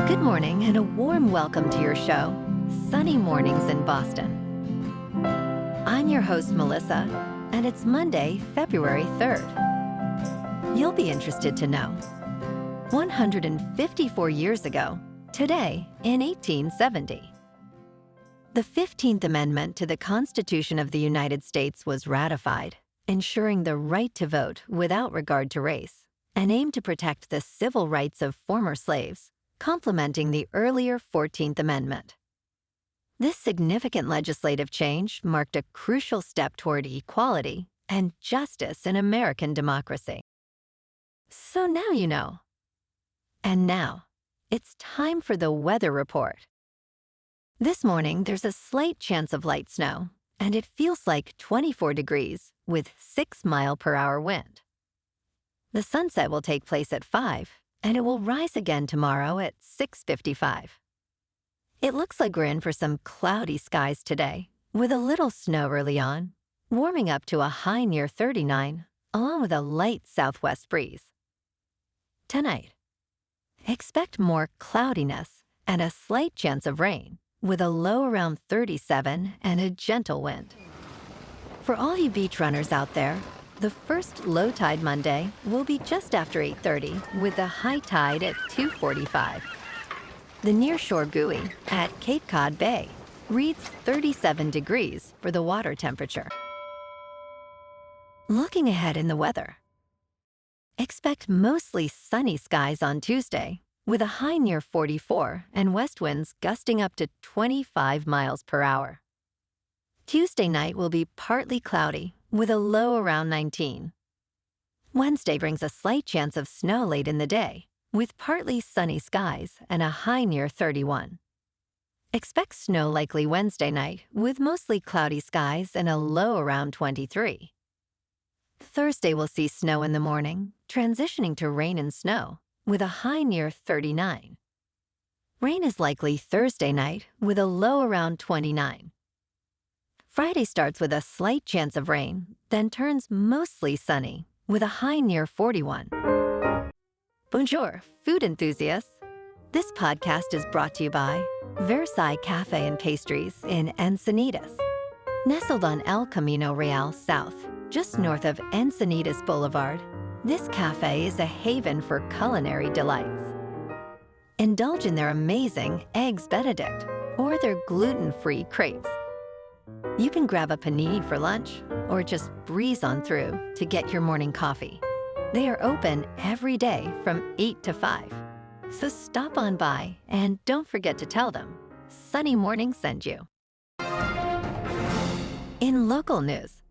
Good morning and a warm welcome to your show, Sunny Mornings in Boston. I'm your host, Melissa, and it's Monday, February 3rd. You'll be interested to know. 154 years ago, today in 1870, the 15th Amendment to the Constitution of the United States was ratified, ensuring the right to vote without regard to race, and aimed to protect the civil rights of former slaves, complementing the earlier 14th Amendment. This significant legislative change marked a crucial step toward equality and justice in American democracy. So now you know. And now, it's time for the weather report. This morning, there's a slight chance of light snow, and it feels like 24 degrees with 6-mile-per-hour wind. The sunset will take place at 5, and it will rise again tomorrow at 6:55. It looks like we're in for some cloudy skies today, with a little snow early on, warming up to a high near 39, along with a light southwest breeze. Tonight, expect more cloudiness and a slight chance of rain, with a low around 37 and a gentle wind. For all you beach runners out there, the first low tide Monday will be just after 8:30 with a high tide at 2:45. The nearshore buoy at Cape Cod Bay reads 37 degrees for the water temperature. Looking ahead in the weather, expect mostly sunny skies on Tuesday with a high near 44 and west winds gusting up to 25 miles per hour. Tuesday night will be partly cloudy with a low around 19. Wednesday brings a slight chance of snow late in the day, with partly sunny skies and a high near 31. Expect snow likely Wednesday night, with mostly cloudy skies and a low around 23. Thursday will see snow in the morning, transitioning to rain and snow, with a high near 39. Rain is likely Thursday night, with a low around 29. Friday starts with a slight chance of rain, then turns mostly sunny, with a high near 41. Bonjour, food enthusiasts. This podcast is brought to you by Versailles Cafe and Pastries in Encinitas. Nestled on El Camino Real South, just north of Encinitas Boulevard, this cafe is a haven for culinary delights. Indulge in their amazing Eggs Benedict or their gluten-free crepes. You can grab a panini for lunch or just breeze on through to get your morning coffee. They are open every day from 8 to 5. So stop on by and don't forget to tell them Sunny Morning sent you. In local news,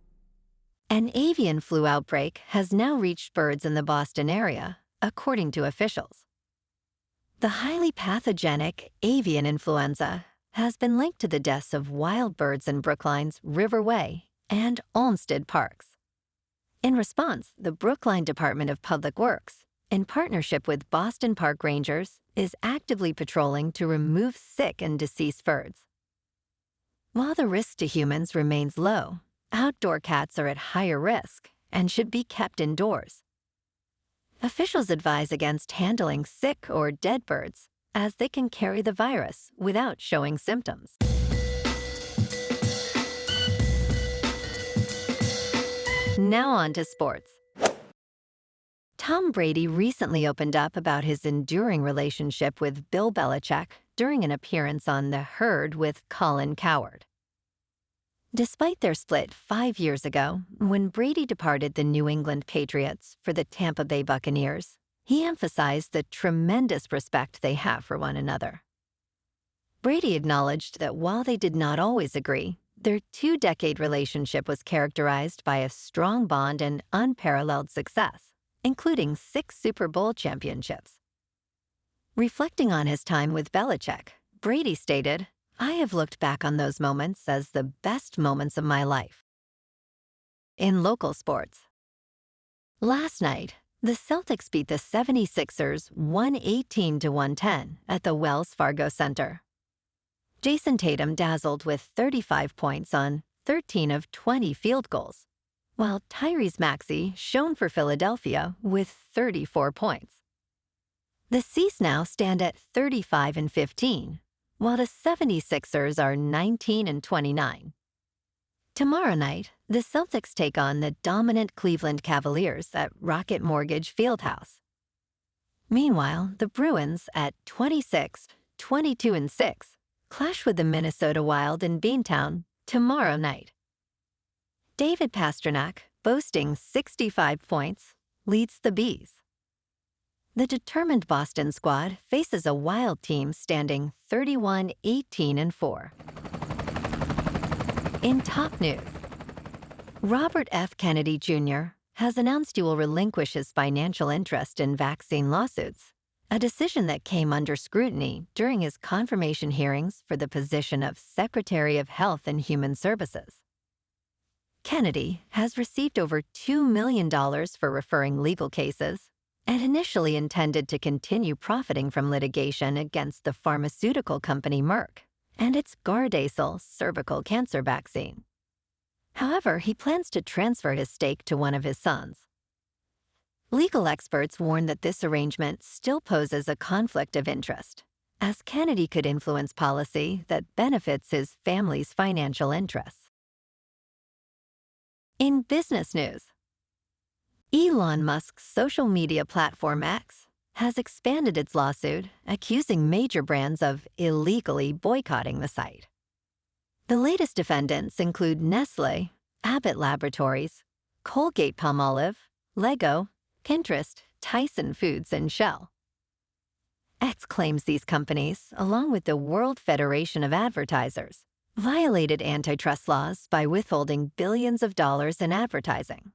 an avian flu outbreak has now reached birds in the Boston area, according to officials. The highly pathogenic avian influenza has been linked to the deaths of wild birds in Brookline's Riverway and Olmsted parks. In response, the Brookline Department of Public Works, in partnership with Boston Park Rangers, is actively patrolling to remove sick and deceased birds. While the risk to humans remains low, outdoor cats are at higher risk and should be kept indoors. Officials advise against handling sick or dead birds, as they can carry the virus without showing symptoms. Now on to sports. Tom Brady recently opened up about his enduring relationship with Bill Belichick during an appearance on The Herd with Colin Cowherd. Despite their split 5 years ago, when Brady departed the New England Patriots for the Tampa Bay Buccaneers, he emphasized the tremendous respect they have for one another. Brady acknowledged that while they did not always agree, their 2-decade relationship was characterized by a strong bond and unparalleled success, including 6 Super Bowl championships. Reflecting on his time with Belichick, Brady stated, "I have looked back on those moments as the best moments of my life." In local sports, last night, the Celtics beat the 76ers 118-110 at the Wells Fargo Center. Jayson Tatum dazzled with 35 points on 13 of 20 field goals, while Tyrese Maxey shone for Philadelphia with 34 points. The C's now stand at 35-15, while the 76ers are 19-29. Tomorrow night, the Celtics take on the dominant Cleveland Cavaliers at Rocket Mortgage Fieldhouse. Meanwhile, the Bruins at 26, 22-6 clash with the Minnesota Wild in Beantown tomorrow night. David Pastrnak, boasting 65 points, leads the Bees. The determined Boston squad faces a Wild team standing 31-18-4. In top news, Robert F. Kennedy Jr. has announced he will relinquish his financial interest in vaccine lawsuits, a decision that came under scrutiny during his confirmation hearings for the position of Secretary of Health and Human Services. Kennedy has received over $2 million for referring legal cases and initially intended to continue profiting from litigation against the pharmaceutical company Merck and its Gardasil cervical cancer vaccine. However, he plans to transfer his stake to one of his sons. Legal experts warn that this arrangement still poses a conflict of interest, as Kennedy could influence policy that benefits his family's financial interests. In business news, Elon Musk's social media platform X has expanded its lawsuit, accusing major brands of illegally boycotting the site. The latest defendants include Nestlé, Abbott Laboratories, Colgate Palmolive, Lego, Pinterest, Tyson Foods, and Shell. X claims these companies, along with the World Federation of Advertisers, violated antitrust laws by withholding billions of dollars in advertising.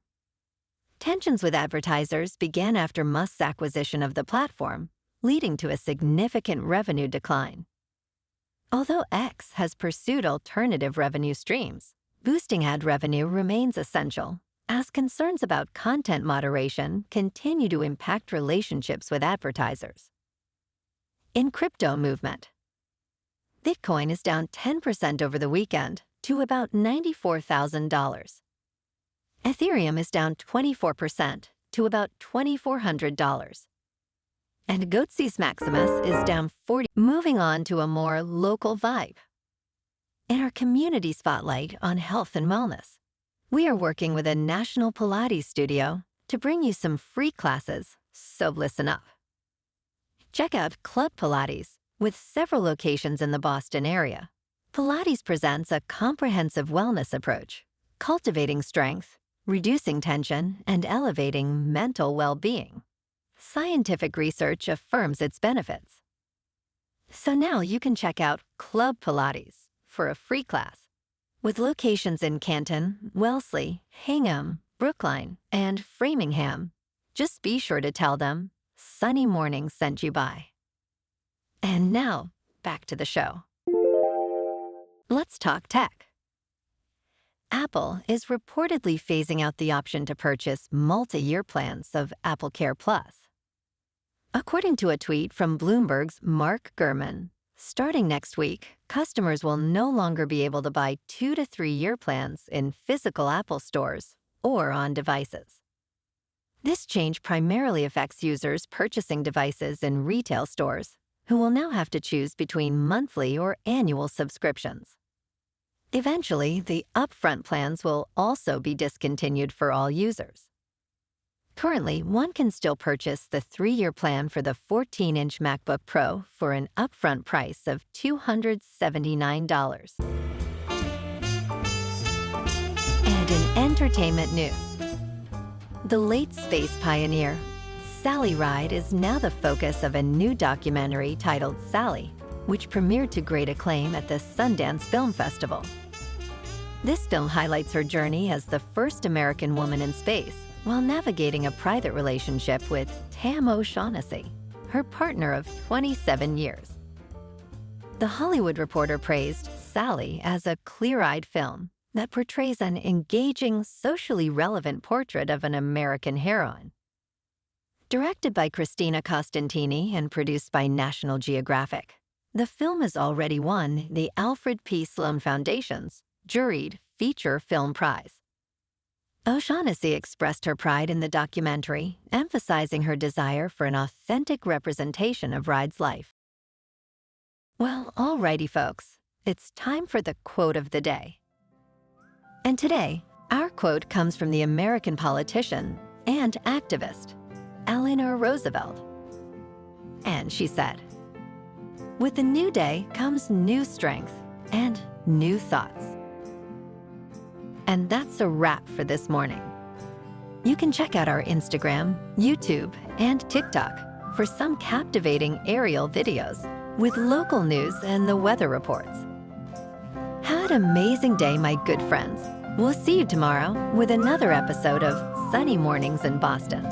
Tensions with advertisers began after Musk's acquisition of the platform, leading to a significant revenue decline. Although X has pursued alternative revenue streams, boosting ad revenue remains essential, as concerns about content moderation continue to impact relationships with advertisers. In crypto movement, Bitcoin is down 10% over the weekend to about $94,000. Ethereum is down 24% to about $2,400. And Goatse's Maximus is down 40%. Moving on to a more local vibe. In our community spotlight on health and wellness, we are working with a National Pilates studio to bring you some free classes, so listen up. Check out Club Pilates, with several locations in the Boston area. Pilates presents a comprehensive wellness approach, cultivating strength, reducing tension, and elevating mental well-being. Scientific research affirms its benefits. So now you can check out Club Pilates for a free class, with locations in Canton, Wellesley, Hingham, Brookline, and Framingham. Just be sure to tell them Sunny Morning sent you by. And now, back to the show. Let's talk tech. Apple is reportedly phasing out the option to purchase multi-year plans of AppleCare Plus. According to a tweet from Bloomberg's Mark Gurman, starting next week, customers will no longer be able to buy 2 to 3 year plans in physical Apple stores or on devices. This change primarily affects users purchasing devices in retail stores, who will now have to choose between monthly or annual subscriptions. Eventually, the upfront plans will also be discontinued for all users. Currently, one can still purchase the 3-year plan for the 14-inch MacBook Pro for an upfront price of $279. And in entertainment news, the late space pioneer, Sally Ride, is now the focus of a new documentary titled Sally, which premiered to great acclaim at the Sundance Film Festival. This film highlights her journey as the first American woman in space, while navigating a private relationship with Tam O'Shaughnessy, her partner of 27 years. The Hollywood Reporter praised Sally as a clear-eyed film that portrays an engaging, socially relevant portrait of an American heroine. Directed by Cristina Costantini and produced by National Geographic, the film has already won the Alfred P. Sloan Foundation's juried Feature Film Prize. O'Shaughnessy expressed her pride in the documentary, emphasizing her desire for an authentic representation of Ride's life. Well, alrighty, folks. It's time for the quote of the day. And today, our quote comes from the American politician and activist, Eleanor Roosevelt. And she said, "With the new day comes new strength and new thoughts." And that's a wrap for this morning. You can check out our Instagram, YouTube, and TikTok for some captivating aerial videos with local news and the weather reports. Have an amazing day, my good friends. We'll see you tomorrow with another episode of Sunny Mornings in Boston.